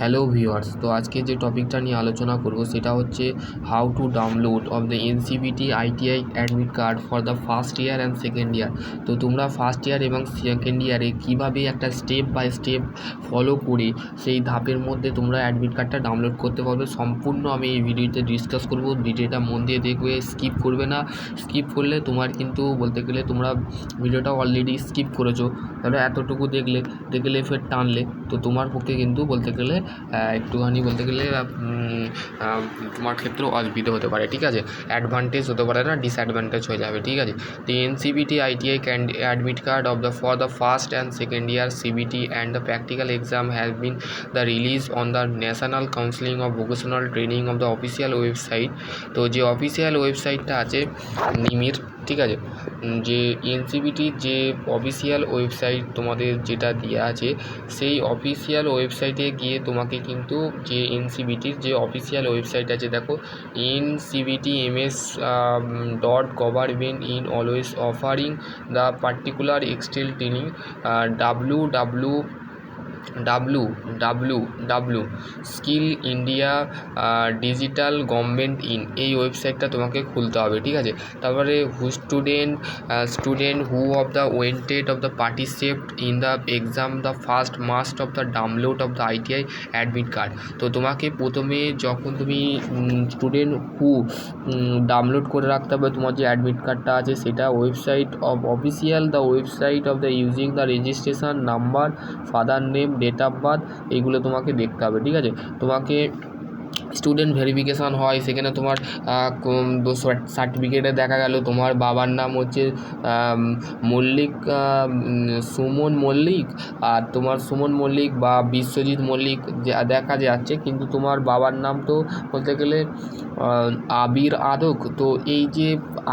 Hello viewers, তো আজকে যে টপিকটা নিয়ে আলোচনা করব সেটা হচ্ছে how to download of the NCVT ITI admit card for the first year and second ইয়ার। তো তোমরা ফার্স্ট ইয়ার এবং সেকেন্ড ইয়ারে কীভাবে একটা স্টেপ বাই স্টেপ ফলো করে সেই ধাপের মধ্যে তোমরা অ্যাডমিট কার্ডটা ডাউনলোড করতে পারবে, সম্পূর্ণ আমি এই ভিডিওতে ডিসকাস করব। ভিডিওটা মন দিয়ে দেখবে, স্কিপ করবে না। স্কিপ করলে তোমার কিন্তু বলতে গেলে তোমরা ভিডিওটা অলরেডি স্কিপ করেছো, তাহলে এতটুকু দেখলে ফের টানলে তো তোমার পক্ষে কিন্তু বলতে গেলে একটুখানি বলতে গেলে তোমার ক্ষেত্রেও অসুবিধা হতে পারে, ঠিক আছে। অ্যাডভান্টেজ হতে পারে না, ডিসঅ্যাডভান্টেজ হয়ে যাবে, ঠিক আছে। The NCVT ITI admit card for the first and second year CBT and the practical exam has been the release on the National Council of Vocational Training of the official website। তো যে official ওয়েবসাইটটা আছে নিমির, ঠিক আছে, যে এনসিভিটির যে official website তোমাদের যেটা দেওয়া আছে সেই অফিসিয়াল ওয়েবসাইটে গিয়ে তোমাকে কিন্তু যে এনসিভিটির যে অফিসিয়াল ওয়েবসাইট আছে, দেখো NCVTMS.gov always offering the particular external training www skill India digital government এই ওয়েবসাইটটা তোমাকে খুলতে হবে, ঠিক আছে। তারপরে student who of the wanted of the participate in the exam the first must of the download of the ITI admit card. তো তোমাকে প্রথমে যখন তুমি স্টুডেন্ট হু ডাউনলোড করে রাখতে হবে তোমার যে অ্যাডমিট কার্ডটা আছে সেটা website of official the website of the using the registration number, father name, date of birth, এইগুলো তোমাকে দেখতে হবে, ঠিক আছে। তোমাকে স্টুডেন্ট ভেরিফিকেশান হয়, সেখানে তোমার সার্টিফিকেটে দেখা গেল তোমার বাবার নাম হচ্ছে মল্লিক, সুমন মল্লিক, আর তোমার সুমন মল্লিক বা বিশ্বজিৎ মল্লিক দেখা যাচ্ছে, কিন্তু তোমার বাবার নাম তো বলতে গেলে আবির আদক। তো এই যে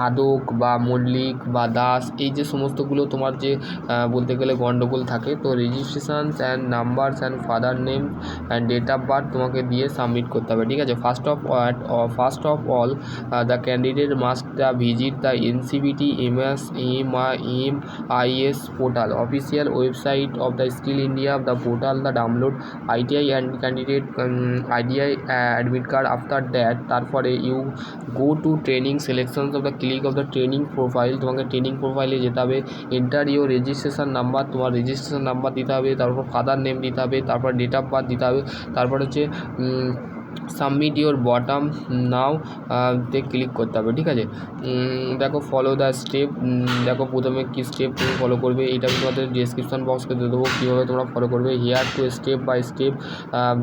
আদক বা মল্লিক বা দাস, এই যে সমস্তগুলো তোমার যে বলতে গেলে গণ্ডগোল থাকে, তো registrations and numbers and father name and date of birth তোমাকে দিয়ে সাবমিট করতে হবে, ঠিক আছে। First of all the candidate must visit the NCVT MIS portal official website of the skill India the portal the download ITI and candidate ITI admit card. After that তারপরে you go to training selections of the click of the training profile, তোমাকে training প্রোফাইলে যেতে হবে। Enter your registration number, তোমার registration number দিতে হবে, তারপর father name দিতে হবে, তারপর ডেট অফ বার্থ দিতে হবে, তারপর হচ্ছে সাবমিট ইউর বটম নাও তে ক্লিক করতে হবে, ঠিক আছে। দেখো ফলো দ্য স্টেপ, দেখো প্রথমে কী স্টেপ তুমি ফলো করবে এটা আমি তোমাদের ডিসক্রিপশন বক্সকে দিয়ে দেবো কীভাবে তোমরা ফলো করবে। Here to step by step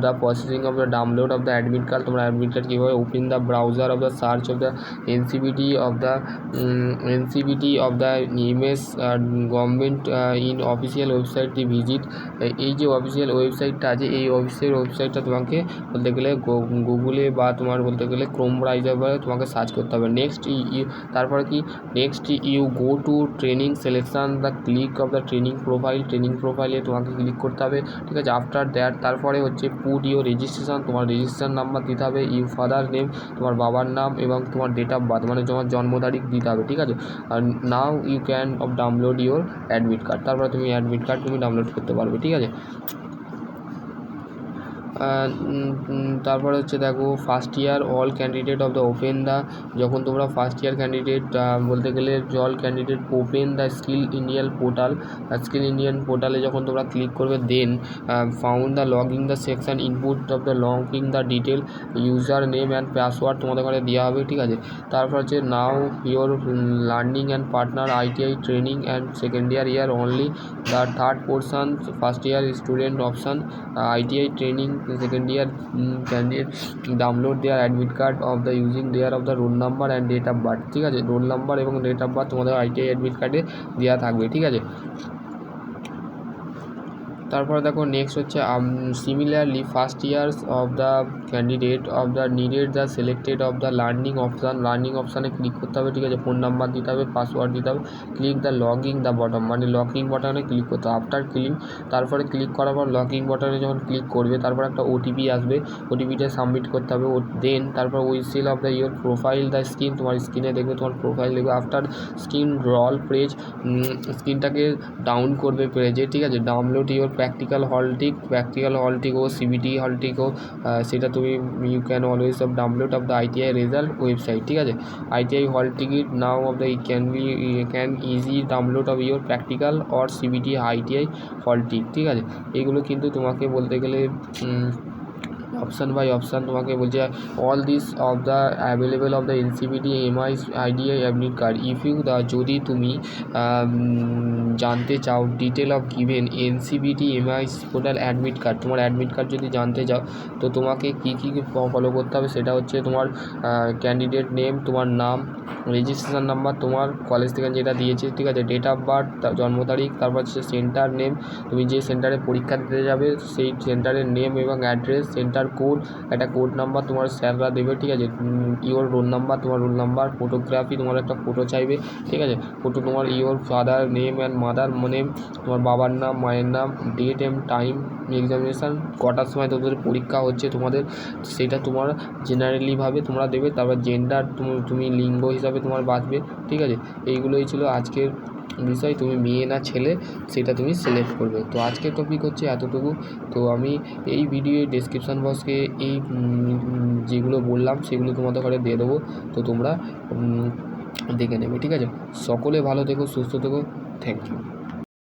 the processing of the download of the admit card, তোমরা অ্যাডমিট কার্ড কীভাবে open the browser of the search of the NCVT of the image government in official website the visit. এই যে official ওয়েবসাইটটা আছে এই official ওয়েবসাইটটা তোমাকে বলতে গেলে গুগলে বা তোমার বলতে গেলে ক্রোম ব্রাউজারে তোমাকে সার্চ করতে হবে। তারপরে কি next you go to training selection the click of the training প্রোফাইলে তোমাকে ক্লিক করতে হবে, ঠিক আছে। আফটার দ্যাট তারপরে হচ্ছে পুট ইউর রেজিস্ট্রেশন, তোমার রেজিস্ট্রেশন নাম্বার দিতে হবে, ইউ ফাদার নেম, তোমার বাবার নাম এবং তোমার ডেট অফ বার্থ মানে তোমার জন্ম তারিখ দিতে হবে, ঠিক আছে। আর now you can download your admit card, তারপরে তুমি অ্যাডমিট কার্ড তুমি ডাউনলোড করতে পারবে, ঠিক আছে। তারপরে হচ্ছে দেখো first year all candidate of the open the, যখন তোমরা ফার্স্ট ইয়ার ক্যান্ডিডেট বলতে গেলে all candidate open the skill Indian পোর্টালে যখন তোমরা ক্লিক করবে, then found the logging the section input of the logging the detail user name and password তোমাদের ঘরে দেওয়া হবে, ঠিক আছে। তারপর হচ্ছে now your learning and partner ITI training and second year only the third portion first year student option ITI training second year candidate download their admit card of the using their of the roll number and date of birth, ঠিক আছে। Roll number এবং date of birth তোমাদের ITI admit কার্ডে দেওয়া থাকবে, ঠিক আছে। তারপরে দেখো নেক্সট হচ্ছে similarly first years of the candidate of the needed the selected of the learning অপশানে ক্লিক করতে হবে, ঠিক আছে। ফোন নাম্বার দিতে হবে, পাসওয়ার্ড দিতে হবে, click the logging the bottom মানে লগিং বটনে ক্লিক করতে হবে। আফটার তারপরে ক্লিক করার পর লগিং বটনে যখন ক্লিক করবে তারপর একটা OTP আসবে, OTPটা সাবমিট করতে হবে। দেন তারপর উইসিল of the your profile the screen, তোমার স্ক্রিনে দেখবে তোমার প্রোফাইল দেখবে। আফটার স্ক্রিন রল পেজ, স্ক্রিনটাকে ডাউন করবে পেজে, ঠিক আছে। Download your practical hall tick ও সিবিটি হল টিক ও সেটা তুমি you can always of download of the ITI result website, ঠিক আছে। ITI hall ticket now of the can easy download of your practical or CBT ITI hall tick, ঠিক আছে। এগুলো কিন্তু তোমাকে বলতে গেলে অপশান বাই অপশান তোমাকে বলছে all this of the available of the NCVT MI ITI admit card if you যদি তুমি জানতে চাও detail of given NCVT MI portal admit card, তোমার অ্যাডমিট কার্ড যদি জানতে চাও তো তোমাকে কী কী ফলো করতে হবে সেটা হচ্ছে তোমার ক্যান্ডিডেট নেম, তোমার নাম, রেজিস্ট্রেশন নাম্বার, তোমার কলেজ থেকে যেটা দিয়েছে, ঠিক আছে, ডেট অফ বার্থ, জন্ম তারিখ, তারপর হচ্ছে সেন্টার নেম, তুমি যে সেন্টারে পরীক্ষা দিতে যাবে সেই সেন্টারের নেম এবং অ্যাড্রেস, সেন্টার কোড, একটা কোড নাম্বার তোমার স্যাররা দেবে, ঠিক আছে, ইওর রোল নাম্বার, তোমার রোল নাম্বার, ফটোগ্রাফি, তোমার একটা ফটো চাইবে, ঠিক আছে, ফটো, তোমার your father name and mother name, তোমার বাবার নাম, মায়ের নাম, ডেট অ্যান্ড টাইম এক্সামিনেশান, কটার সময় তোমাদের পরীক্ষা হচ্ছে তোমাদের সেটা তোমার জেনারেলিভাবে তোমরা দেবে। তারপর জেন্ডার তুমি লিঙ্গ হিসাবে তোমার বাঁচবে, ঠিক আছে। এইগুলোই ছিল আজকের বিষয়, তুমি মেয়ে না ছেলে সেটা তুমি সিলেক্ট করবে। তো আজকের টপিক হচ্ছে এতটুকু। তো আমি এই ভিডিও ডেসক্রিপশান বক্সকে এই যেগুলো বললাম সেগুলো তোমাদের ঘরে দিয়ে দেবো, তো তোমরা দেখে নেবে, ঠিক আছে। সকলে ভালো থেকো, সুস্থ থেকো, থ্যাংক ইউ।